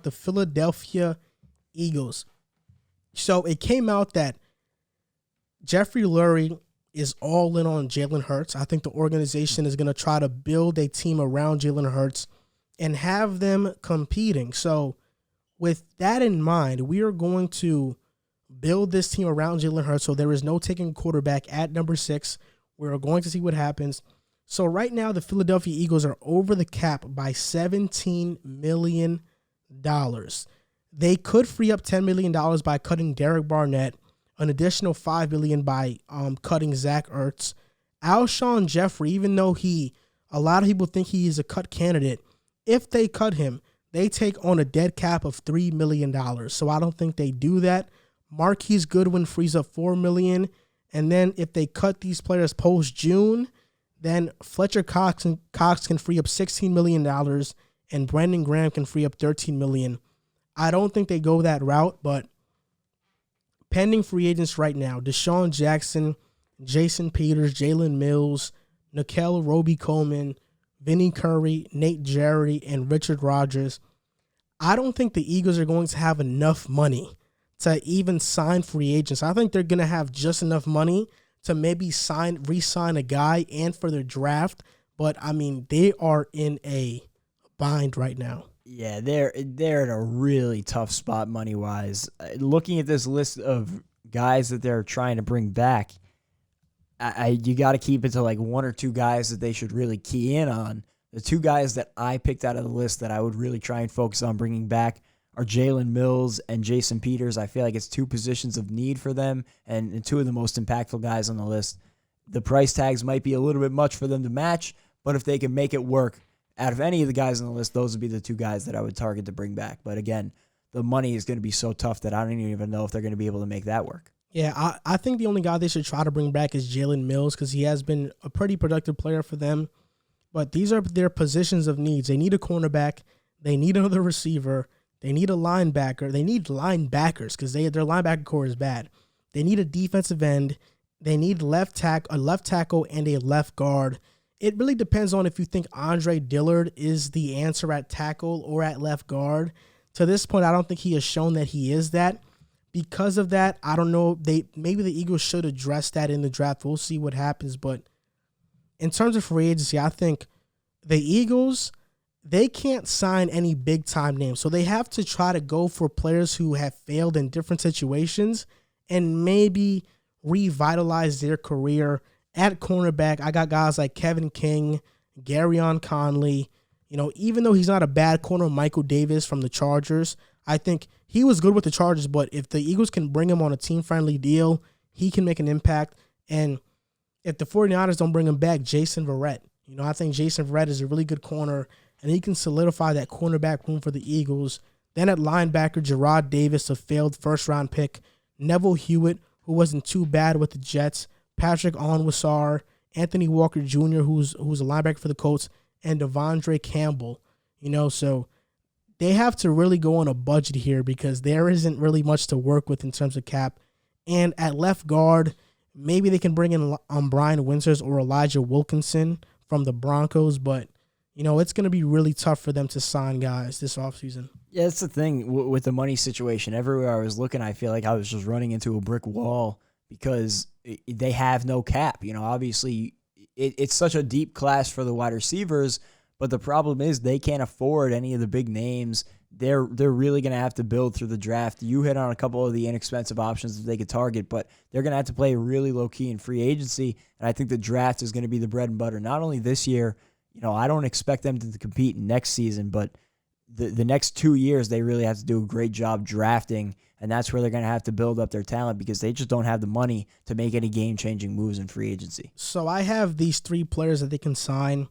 the Philadelphia Eagles. So it came out that Jeffrey Lurie is all in on Jalen Hurts. I think the organization is going to try to build a team around Jalen Hurts and have them competing. So with that in mind, we are going to build this team around Jalen Hurts. So there is no taking quarterback at number 6. We're going to see what happens. So right now, the Philadelphia Eagles are over the cap by $17 million. They could free up $10 million by cutting Derek Barnett, an additional $5 million by cutting Zach Ertz. Alshon Jeffrey, even though a lot of people think he is a cut candidate, if they cut him, they take on a dead cap of $3 million. So I don't think they do that. Marquise Goodwin frees up $4 million. And then if they cut these players post-June, then Fletcher Cox can free up $16 million and Brandon Graham can free up $13 million. I don't think they go that route, but pending free agents right now, Deshaun Jackson, Jason Peters, Jalen Mills, Nickel Roby-Coleman, Vinny Curry, Nate Jarry, and Richard Rodgers. I don't think the Eagles are going to have enough money to even sign free agents. I think they're going to have just enough money to maybe re-sign a guy and for their draft. But, I mean, they are in a bind right now. Yeah, they're in a really tough spot money-wise. Looking at this list of guys that they're trying to bring back, you got to keep it to like one or two guys that they should really key in on. The two guys that I picked out of the list that I would really try and focus on bringing back are Jalen Mills and Jason Peters. I feel like it's two positions of need for them and two of the most impactful guys on the list. The price tags might be a little bit much for them to match, but if they can make it work, out of any of the guys on the list, those would be the two guys that I would target to bring back. But again, the money is going to be so tough that I don't even know if they're going to be able to make that work. Yeah, I think the only guy they should try to bring back is Jalen Mills because he has been a pretty productive player for them. But these are their positions of needs. They need a cornerback. They need another receiver. They need a linebacker. They need linebackers because their linebacker core is bad. They need a defensive end. They need a left tackle and a left guard. It really depends on if you think Andre Dillard is the answer at tackle or at left guard. To this point, I don't think he has shown that he is that. Because of that, I don't know. Maybe the Eagles should address that in the draft. We'll see what happens. But in terms of free agency, I think the Eagles, they can't sign any big-time names. So they have to try to go for players who have failed in different situations and maybe revitalize their career. At cornerback, I got guys like Kevin King, Garyon Conley. Even though he's not a bad corner, Michael Davis from the Chargers, I think he was good with the Chargers, but if the Eagles can bring him on a team-friendly deal, he can make an impact. And if the 49ers don't bring him back, Jason Verrett. I think Jason Verrett is a really good corner, and he can solidify that cornerback room for the Eagles. Then at linebacker, Gerard Davis, a failed first-round pick. Neville Hewitt, who wasn't too bad with the Jets. Patrick Onwuasor, Anthony Walker Jr., who's a linebacker for the Colts, and Devondre Campbell. So they have to really go on a budget here because there isn't really much to work with in terms of cap. And at left guard, maybe they can bring in Brian Winters or Elijah Wilkinson from the Broncos, but it's going to be really tough for them to sign guys this offseason. Yeah, that's the thing with the money situation. Everywhere I was looking, I feel like I was just running into a brick wall because they have no cap. Obviously, it's such a deep class for the wide receivers, but the problem is they can't afford any of the big names. They're really going to have to build through the draft. You hit on a couple of the inexpensive options that they could target, but they're going to have to play really low-key in free agency, and I think the draft is going to be the bread and butter, not only this year. I don't expect them to compete next season, but the next 2 years, they really have to do a great job drafting, and that's where they're going to have to build up their talent because they just don't have the money to make any game-changing moves in free agency. So I have these three players that they can sign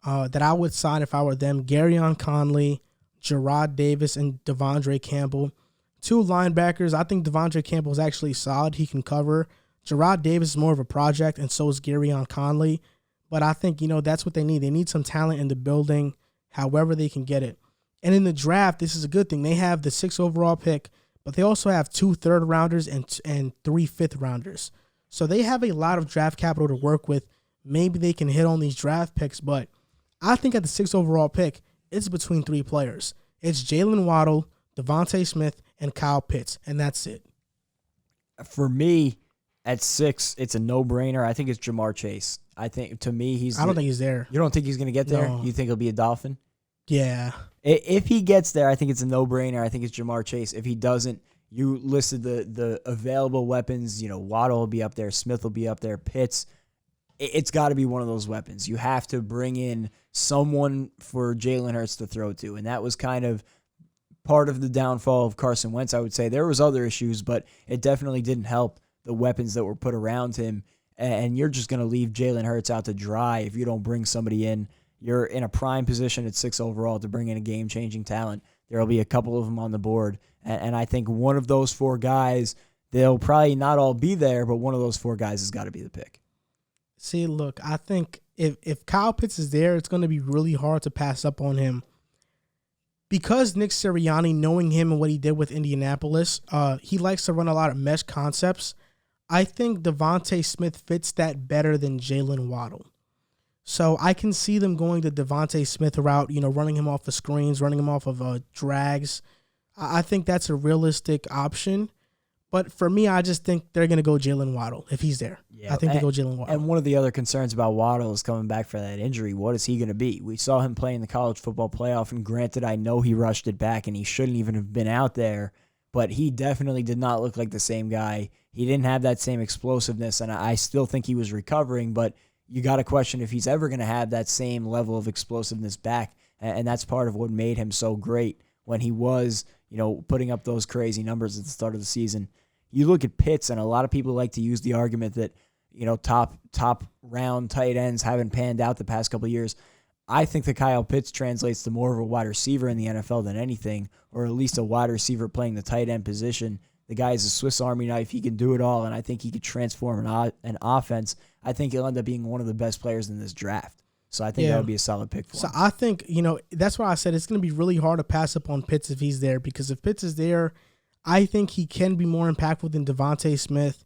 that I would sign if I were them. Garyon Conley, Gerard Davis, and Devondre Campbell. Two linebackers. I think Devondre Campbell is actually solid. He can cover. Gerard Davis is more of a project, and so is Garyon Conley. But I think, that's what they need. They need some talent in the building, however they can get it. And in the draft, this is a good thing. They have the 6th overall pick, but they also have 2 third-rounders and 3 fifth-rounders. So they have a lot of draft capital to work with. Maybe they can hit on these draft picks, but I think at the 6th overall pick, it's between 3 players. It's Jaylen Waddle, Devontae Smith, and Kyle Pitts, and that's it. For me, at 6, it's a no-brainer. I think it's Jamar Chase. I think, to me, I don't think he's there. You don't think he's going to get there? No. You think he'll be a Dolphin? Yeah. If he gets there, I think it's a no-brainer. I think it's Jamar Chase. If he doesn't, you listed the available weapons. Waddle will be up there. Smith will be up there. Pitts. It's got to be one of those weapons. You have to bring in someone for Jalen Hurts to throw to, and that was kind of part of the downfall of Carson Wentz, I would say. There was other issues, but it definitely didn't help the weapons that were put around him, and you're just going to leave Jalen Hurts out to dry if you don't bring somebody in. You're in a prime position at 6 overall to bring in a game-changing talent. There will be a couple of them on the board, and I think one of those 4 guys, they'll probably not all be there, but one of those 4 guys has got to be the pick. See, look, I think if Kyle Pitts is there, it's going to be really hard to pass up on him. Because Nick Sirianni, knowing him and what he did with Indianapolis, he likes to run a lot of mesh concepts. I think Devontae Smith fits that better than Jaylen Waddle. So I can see them going the Devontae Smith route, running him off of screens, running him off of drags. I think that's a realistic option. But for me, I just think they're going to go Jaylen Waddle if he's there. Yeah, I think they go Jaylen Waddle. And one of the other concerns about Waddle is coming back for that injury. What is he going to be? We saw him play in the college football playoff, and granted, I know he rushed it back and he shouldn't even have been out there, but he definitely did not look like the same guy. He didn't have that same explosiveness, and I still think he was recovering, but you got to question if he's ever going to have that same level of explosiveness back, and that's part of what made him so great when he was, putting up those crazy numbers at the start of the season. You look at Pitts, and a lot of people like to use the argument that, top round tight ends haven't panned out the past couple of years. I think that Kyle Pitts translates to more of a wide receiver in the NFL than anything, or at least a wide receiver playing the tight end position. The guy is a Swiss Army knife. He can do it all, and I think he could transform an offense. I think he'll end up being one of the best players in this draft. So I think that would be a solid pick for him. So I think, that's why I said it's going to be really hard to pass up on Pitts if he's there, because if Pitts is there, I think he can be more impactful than Devontae Smith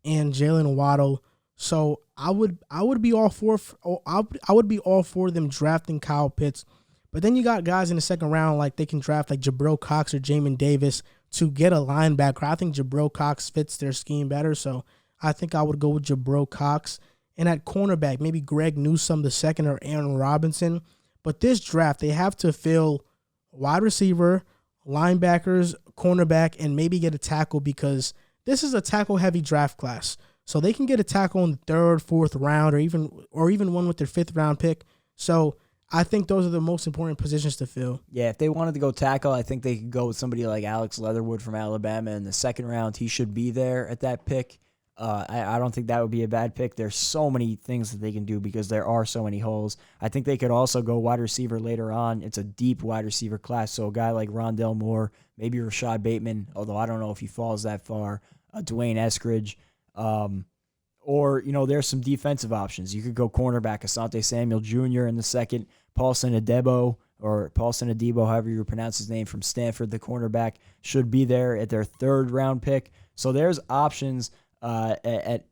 and Jaylen Waddle. So I would be all for them drafting Kyle Pitts. But then you got guys in the second round, like they can draft like Jabril Cox or Jamin Davis to get a linebacker. I think Jabril Cox fits their scheme better, so I think I would go with Jabril Cox. And at cornerback, maybe Greg Newsome II or Aaron Robinson. But this draft, they have to fill wide receiver, linebackers, cornerback, and maybe get a tackle, because this is a tackle-heavy draft class. So they can get a tackle in the 3rd, 4th round, or even one with their 5th round pick. So I think those are the most important positions to fill. Yeah, if they wanted to go tackle, I think they could go with somebody like Alex Leatherwood from Alabama in the 2nd round. He should be there at that pick. I don't think that would be a bad pick. There's so many things that they can do because there are so many holes. I think they could also go wide receiver later on. It's a deep wide receiver class, so a guy like Rondell Moore, maybe Rashad Bateman, although I don't know if he falls that far, Dwayne Eskridge, or, there's some defensive options. You could go cornerback, Asante Samuel Jr. in the 2nd, Paulson Adebo, however you pronounce his name, from Stanford, the cornerback, should be there at their 3rd round pick. So there's options they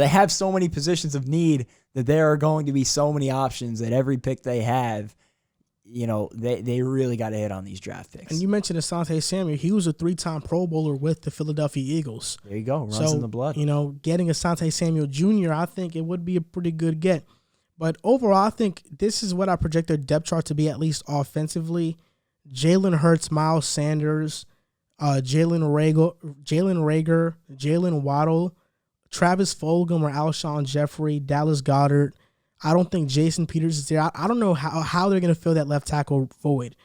have so many positions of need that there are going to be so many options at every pick they have. They really got to hit on these draft picks. And you mentioned Asante Samuel. He was a 3-time Pro Bowler with the Philadelphia Eagles. There you go. Runs in the blood. Getting Asante Samuel Jr., I think it would be a pretty good get. But overall, I think this is what I project their depth chart to be, at least offensively. Jalen Hurts, Miles Sanders, Jalen Reagor, Jaylen Waddle, Travis Fulgham or Alshon Jeffrey, Dallas Goedert. I don't think Jason Peters is there. I don't know how they're going to fill that left tackle void.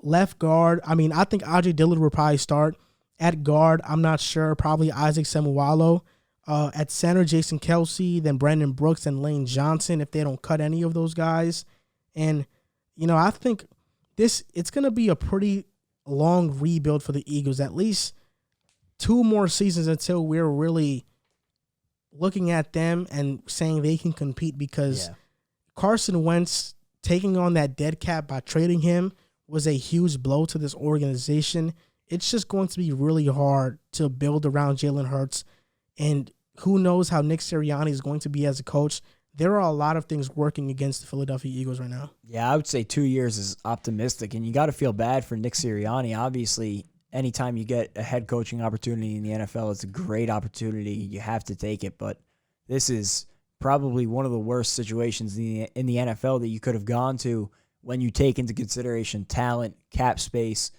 Left guard, I think Ajay Dillard will probably start. At guard, I'm not sure. Probably Isaac Seumalo. At center, Jason Kelsey, then Brandon Brooks and Lane Johnson if they don't cut any of those guys. And, I think it's going to be a pretty long rebuild for the Eagles, at least 2 more seasons until we're really looking at them and saying they can compete, because Carson Wentz taking on that dead cap by trading him was a huge blow to this organization. It's just going to be really hard to build around Jalen Hurts, and who knows how Nick Sirianni is going to be as a coach. there are a lot of things working against the Philadelphia Eagles right now. Yeah, I would say 2 years is optimistic, and you got to feel bad for Nick Sirianni. Obviously, anytime you get a head coaching opportunity in the NFL, it's a great opportunity. You have to take it, but this is probably one of the worst situations in the NFL that you could have gone to when you take into consideration talent, cap space,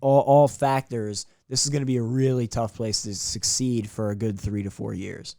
all factors. This is going to be a really tough place to succeed for a good 3 to 4 years.